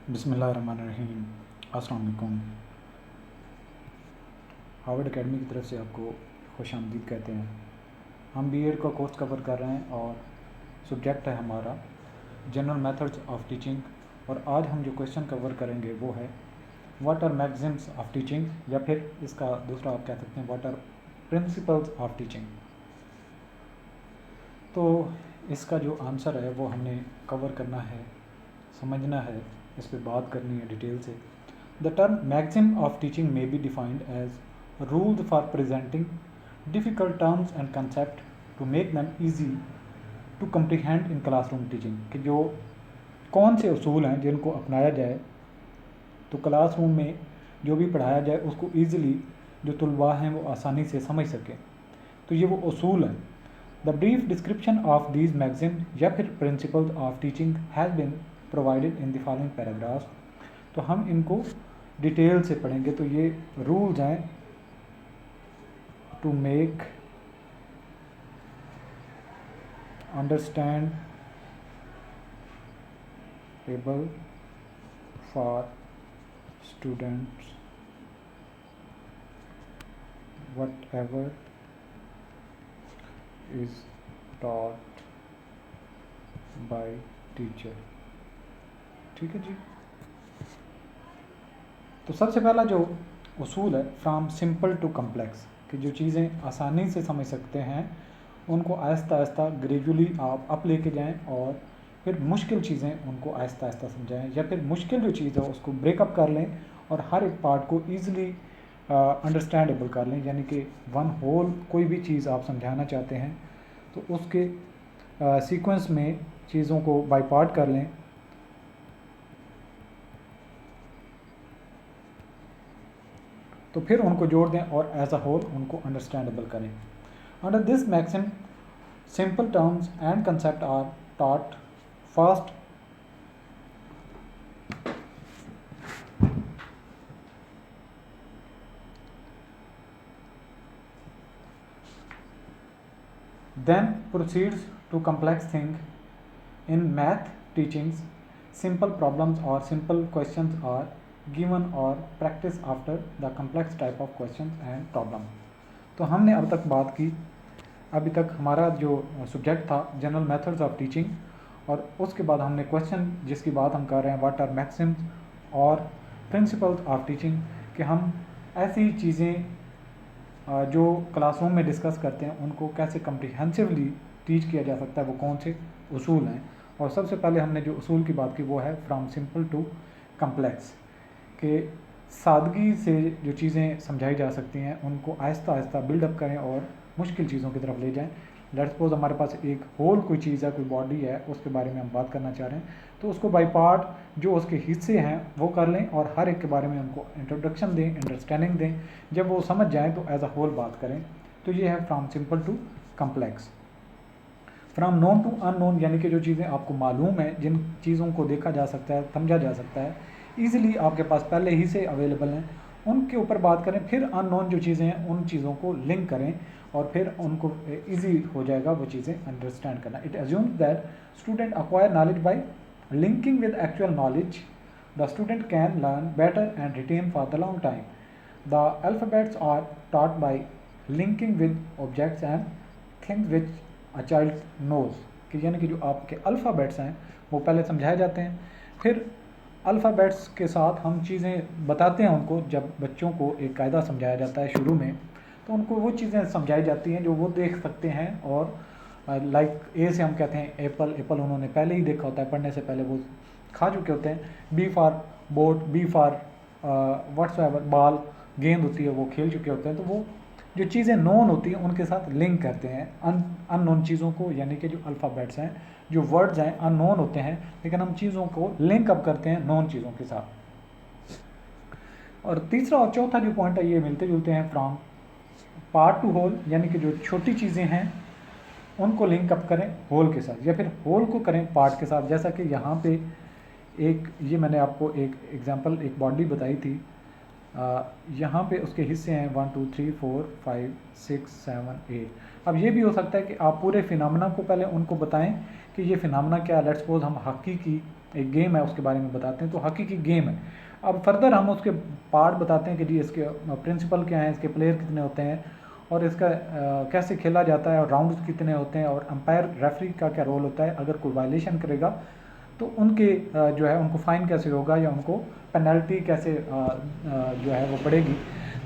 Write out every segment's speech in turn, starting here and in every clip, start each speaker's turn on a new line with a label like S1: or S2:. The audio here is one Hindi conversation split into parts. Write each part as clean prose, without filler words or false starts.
S1: बिस्मिल्लाहिर्रहमानिर्रहीम। अस्सलाम वालेकुम। हार्वर्ड एकेडमी की तरफ से आपको खुशामदीद कहते हैं। हम बीएड का कोर्स कवर कर रहे हैं और सब्जेक्ट है हमारा जनरल मेथड्स ऑफ टीचिंग। और आज हम जो क्वेश्चन कवर करेंगे वो है what are maxims of teaching, या फिर इसका दूसरा आप कह सकते हैं what are principles of teaching. तो इसका जो आंसर है वो हमने कवर करना है, समझना है, इस पर बात करनी है डिटेल से। The term maxim of teaching may be defined as rules for presenting difficult terms and concept to make them easy to comprehend in classroom teaching. कि जो कौन से उसूल हैं जिनको अपनाया जाए तो क्लासरूम में जो भी पढ़ाया जाए उसको ईज़िली जो तुलबा हैं वो आसानी से समझ सकें। तो ये वो उसूल हैं। The brief description of these maxims या फिर principles of teaching has been provided in the following paragraphs. तो हम इनको डिटेल से पढ़ेंगे। तो ये रूल्स हैं to make understandable for students whatever is taught by teacher. ठीक है जी। तो सबसे पहला जो उसूल है फ्रॉम सिंपल टू कम्प्लेक्स, कि जो चीज़ें आसानी से समझ सकते हैं उनको आहिस्ता आहिस्ता ग्रेजुअली आप अप लेके जाएं, और फिर मुश्किल चीज़ें उनको आहिस्ता आहिस्ता समझाएं, या फिर मुश्किल जो चीज़ है उसको ब्रेकअप कर लें और हर एक पार्ट को ईज़िली अंडरस्टैंडेबल कर लें। यानी कि वन होल कोई भी चीज़ आप समझाना चाहते हैं तो उसके सीक्वेंस में चीज़ों को बाय पार्ट कर लें। तो फिर उनको जोड़ दें और एज अ होल उनको अंडरस्टैंडेबल करें। Under this maxim simple terms and concept are taught first then proceeds to complex thing. In math teachings, simple problems or simple questions are given or practice after the complex type of questions and problem. तो हमने अब तक बात की, अभी तक हमारा जो सब्जेक्ट था जनरल मेथड्स ऑफ टीचिंग, और उसके बाद हमने क्वेश्चन जिसकी बात हम कर रहे हैं व्हाट आर मैक्सिम्स और प्रिंसिपल्स ऑफ टीचिंग, कि हम ऐसी चीज़ें जो क्लासरूम में डिस्कस करते हैं उनको कैसे कम्प्रीहेंसिवली टीच किया जा सकता है, वो कौन से उसूल हैं। और सबसे पहले हमने जो उसूल की बात की वो है फ्रॉम सिंपल टू कम्प्लेक्स, कि सादगी से जो चीज़ें समझाई जा सकती हैं उनको आहिस्ता आहिस्ता बिल्डअप करें और मुश्किल चीज़ों की तरफ ले जाएं। लेट्स सपोज हमारे पास एक होल कोई चीज़ है, कोई बॉडी है, उसके बारे में हम बात करना चाह रहे हैं, तो उसको बाय पार्ट जो उसके हिस्से हैं वो कर लें और हर एक के बारे में उनको इंट्रोडक्शन दें, अंडरस्टैंडिंग दें। जब वो समझ जाएं तो एज अ होल बात करें। तो ये है from simple to complex. From known to unknown, यानी कि जो चीज़ें आपको मालूम है, जिन चीज़ों को देखा जा सकता है, समझा जा सकता है, ईज़िली आपके पास पहले ही से अवेलेबल हैं, उनके ऊपर बात करें। फिर अननोन जो चीज़ें हैं उन चीज़ों को लिंक करें और फिर उनको ईजी हो जाएगा वो चीज़ें अंडरस्टैंड करना। It assumes that student acquire knowledge by linking with actual knowledge. The student can learn better and retain for the long time. The alphabets are taught by linking with objects and things which a child knows, कि यानी कि जो आपके अल्फ़ाबेट्स हैं वो पहले समझाए जाते हैं, फिर अल्फ़ाबेट्स के साथ हम चीज़ें बताते हैं उनको। जब बच्चों को एक कायदा समझाया जाता है शुरू में, तो उनको वो चीज़ें समझाई जाती हैं जो वो देख सकते हैं। और लाइक ए से हम कहते हैं एप्पल, एप्पल उन्होंने पहले ही देखा होता है, पढ़ने से पहले वो खा चुके होते हैं। B for boat, B for whatsoever, ball, गेंद होती है, वो खेल चुके होते हैं। तो वो जो चीज़ें नोन होती हैं उनके साथ लिंक करते हैं अननोन चीज़ों को, यानी कि जो अल्फ़ाबेट्स हैं, जो वर्ड्स हैं अननोन होते हैं, लेकिन हम चीज़ों को लिंक अप करते हैं नोन चीज़ों के साथ। और तीसरा और चौथा जो पॉइंट है ये मिलते जुलते हैं फ्रॉम पार्ट टू होल, यानी कि जो छोटी चीज़ें हैं उनको लिंक अप करें होल के साथ, या फिर होल को करें पार्ट के साथ। जैसा कि यहाँ पे एक ये मैंने आपको एक एग्जांपल, एक बॉडी बताई थी। यहाँ पे उसके हिस्से हैं 1 2 3 4 5 6 7 8। अब ये भी हो सकता है कि आप पूरे फिनोमेना को पहले उनको बताएं कि ये फिनोमेना क्या है। लेट्स सपोज हम हॉकी की एक गेम है उसके बारे में बताते हैं, तो हॉकी की गेम है। अब फर्दर हम उसके पार्ट बताते हैं कि जी इसके प्रिंसिपल क्या हैं, इसके प्लेयर कितने होते हैं, और इसका कैसे खेला जाता है, और राउंड्स कितने होते हैं, और अंपायर रेफरी का क्या रोल होता है, अगर कोई वायलेशन करेगा तो उनके जो है उनको फ़ाइन कैसे होगा, या उनको पेनल्टी कैसे जो है वो पड़ेगी।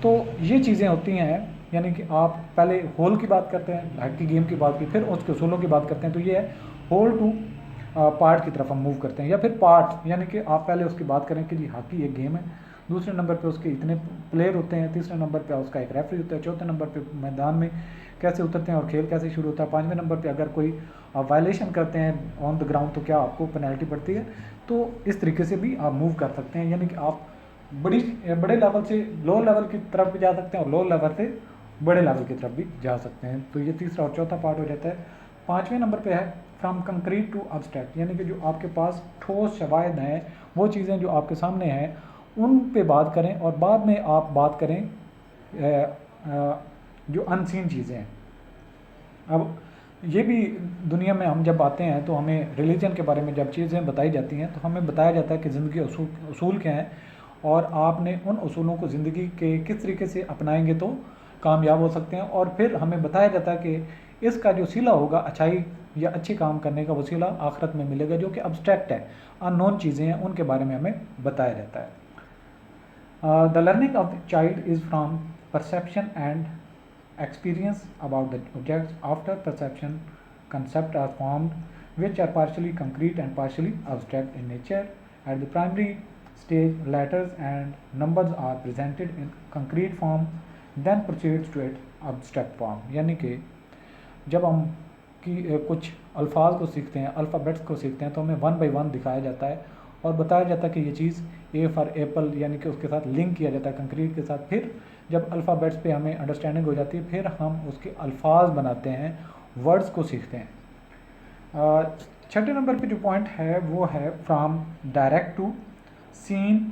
S1: तो ये चीज़ें होती हैं, यानी कि आप पहले होल की बात करते हैं, हॉकी गेम की बात की, फिर उसके उसूलों की बात करते हैं। तो ये है होल टू पार्ट की तरफ हम मूव करते हैं, या फिर पार्ट, यानी कि आप पहले उसकी बात करें कि जी हॉकी एक गेम है, दूसरे नंबर पे उसके इतने प्लेयर होते हैं, तीसरे नंबर पे उसका एक रेफरी होता है, चौथे नंबर पे मैदान में कैसे उतरते हैं और खेल कैसे शुरू होता है, पाँचवें नंबर पे अगर कोई वायलेशन करते हैं ऑन द ग्राउंड तो क्या आपको पेनल्टी पड़ती है। तो इस तरीके से भी आप मूव कर सकते हैं, यानी कि आप बड़े लेवल से लो लेवल की तरफ भी जा सकते हैं, और लो लेवल से बड़े लेवल की तरफ भी जा सकते हैं। तो ये तीसरा और चौथा पार्ट हो जाता है। पाँचवें नंबर पे है फ्रॉम कंक्रीट टू अब्स्ट्रैक्ट, यानी कि जो आपके पास ठोस शवायद हैं, वो चीज़ें जो आपके सामने हैं उन पे बात करें, और बाद में आप बात करें जो अनसीन चीज़ें हैं। अब ये भी दुनिया में हम जब आते हैं तो हमें रिलीजन के बारे में जब चीज़ें बताई जाती हैं तो हमें बताया जाता है कि ज़िंदगी उसूल क्या हैं, और आपने उन उसूलों को ज़िंदगी के किस तरीके से अपनाएंगे तो कामयाब हो सकते हैं। और फिर हमें बताया जाता है कि इसका जो सिला होगा अच्छाई या अच्छे काम करने का वसीला आखिरत में मिलेगा, जो कि अब्स्ट्रैक्ट है, अननोन चीज़ें हैं, उनके बारे में हमें बताया जाता है। The learning of the child is from perception and experience about the objects. After perception, concepts are formed which are partially concrete and partially abstract in nature. At the primary stage, letters and numbers are presented in concrete form, then proceeds to its abstract form. यानी कि जब हम कुछ अल्फाज को सीखते हैं, अल्फ़ाबेट्स को सीखते हैं, तो हमें वन बाई वन दिखाया जाता है और बताया जाता है कि ये चीज़ ए फॉर एप्पल, यानी कि उसके साथ लिंक किया जाता है कंक्रीट के साथ। फिर जब अल्फ़ाबेट्स पे हमें अंडरस्टैंडिंग हो जाती है, फिर हम उसके अल्फाज बनाते हैं, वर्ड्स को सीखते हैं। छठे नंबर पे जो पॉइंट है वो है from direct to seen,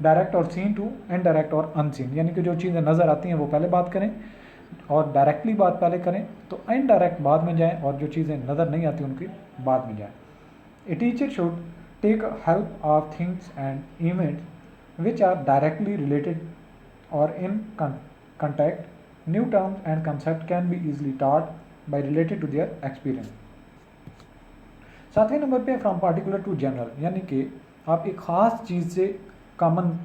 S1: direct और सीन टू इनडायरेक्ट और अनसीन, यानी कि जो चीज़ें नज़र आती हैं वो पहले बात करें और डायरेक्टली बात पहले करें, तो इनडायरेक्ट बाद में जाएं, और जो चीज़ें नज़र नहीं आती उनकी बाद में जाएं। A teacher should take help of things and events which are directly related or in contact. New terms and concepts can be easily taught by related to their experience. सातवें नंबर पे फ्रॉम पार्टिकुलर टू जनरल, यानी कि आप एक ख़ास चीज़ से कॉमन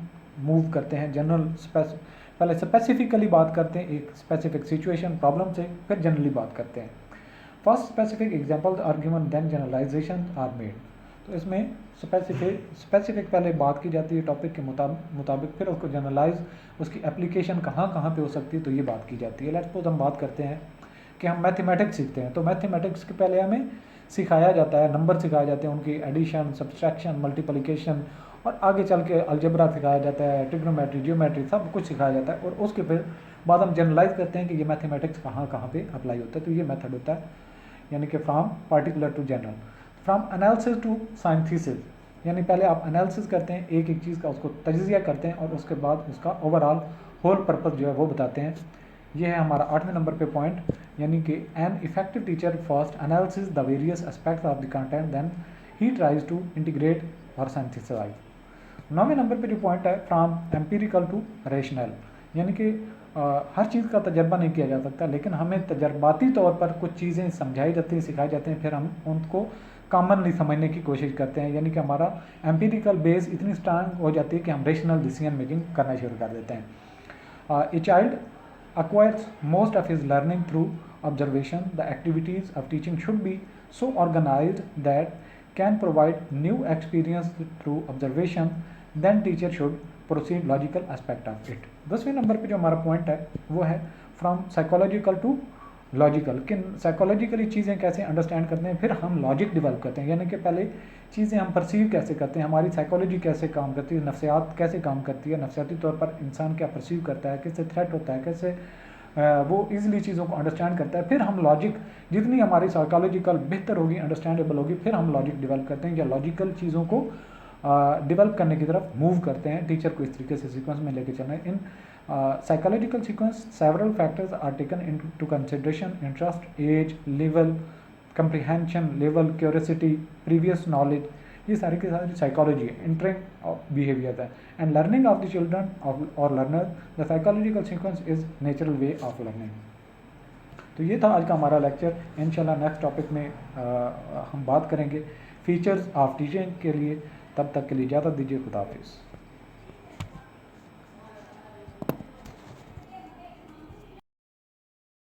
S1: मूव करते हैं, जनरल पहले स्पेसिफिकली बात करते हैं एक स्पेसिफिक सिचुएशन प्रॉब्लम से, फिर जनरली बात करते हैं। First specific example are given, then generalization are made. तो इसमें स्पेसिफिक पहले बात की जाती है टॉपिक के मुताबिक, फिर उसको जनरलाइज, उसकी एप्लीकेशन कहाँ कहाँ पे हो सकती है तो ये बात की जाती है। लेट्स सपोज हम बात करते हैं कि हम मैथमेटिक्स सीखते हैं, तो मैथमेटिक्स के पहले हमें सिखाया जाता है, नंबर सिखाए जाते हैं, उनकी एडिशन, सब्सट्रैक्शन, मल्टीप्लिकेशन, और आगे चल के अलजेब्रा सिखाया जाता है, ट्रिग्नोमेट्री, जियोमेट्री, सब कुछ सिखाया जाता है। और उसके फिर बाद हम जनरलाइज करते हैं कि ये मैथमेटिक्स कहाँ कहाँ पे अप्लाई होता है, तो ये मेथड होता है, यानी कि from particular to general. From analysis to synthesis, यानी पहले आप एनालिसिस करते हैं एक एक चीज़ का, उसको तजिया करते हैं, और उसके बाद उसका ओवरऑल होल पर्पस जो है वो बताते हैं। ये है हमारा 8वें नंबर पे पॉइंट, यानी कि an effective teacher first analysis the various aspects of the content, then he tries to integrate और सिंथेसाइज। 9वें नंबर पे जो पॉइंट है फ्रॉम एम्पिरिकल टू रेशनल, यानी कि हर चीज़ का तजर्बा नहीं किया जा सकता, लेकिन हमें तजर्बाती तौर पर कुछ चीज़ें समझाई जाती हैं, सिखाई जाती हैं, फिर हम उनको कॉमनली समझने की कोशिश करते हैं, यानी कि हमारा एम्पिरिकल बेस इतनी स्ट्रांग हो जाती है कि हम रेशनल डिसीजन मेकिंग करना शुरू कर देते हैं। A child acquires most of his learning through observation. The activities of teaching should be so organized that can provide new experience through observation. Then teacher should proceed logical aspect of it. 10वें नंबर पे जो हमारा पॉइंट है वो है फ्रॉम साइकोलॉजिकल टू लॉजिकल, कि साइकोलॉजिकली चीज़ें कैसे अंडरस्टैंड करते हैं, फिर हम लॉजिक डेवलप करते हैं, यानी कि पहले चीज़ें हम परसीव कैसे करते हैं, हमारी साइकोलॉजी कैसे काम करती है, नफ्सियात कैसे काम करती है, नफ्सियाती तौर पर इंसान क्या परसीव करता है, कैसे थ्रेट होता है, कैसे वो ईजिली चीज़ों को अंडरस्टैंड करता है। फिर हम लॉजिक, जितनी हमारी साइकोलॉजिकल बेहतर होगी, अंडरस्टैंडेबल होगी, फिर हम लॉजिक डेवलप करते हैं या लॉजिकल चीज़ों को डेवलप करने की तरफ मूव करते हैं। टीचर को इस तरीके से सीक्वेंस में लेके चलना है। इन psychological sequence, several factors are taken into consideration: interest, age level, comprehension level, curiosity, previous knowledge, ये सारी की सारी साइकोलॉजी है, इंटरिंग ऑफ बिहेवियर है। And learning of the children और learner, the psychological sequence is natural way of learning. तो ये था आज का हमारा लेक्चर। इंशाल्लाह नेक्स्ट टॉपिक में हम बात करेंगे फीचर्स ऑफ टीचिंग के लिए। तब तक के लिए इजाज़त दीजिए, खुदा हाफिज़।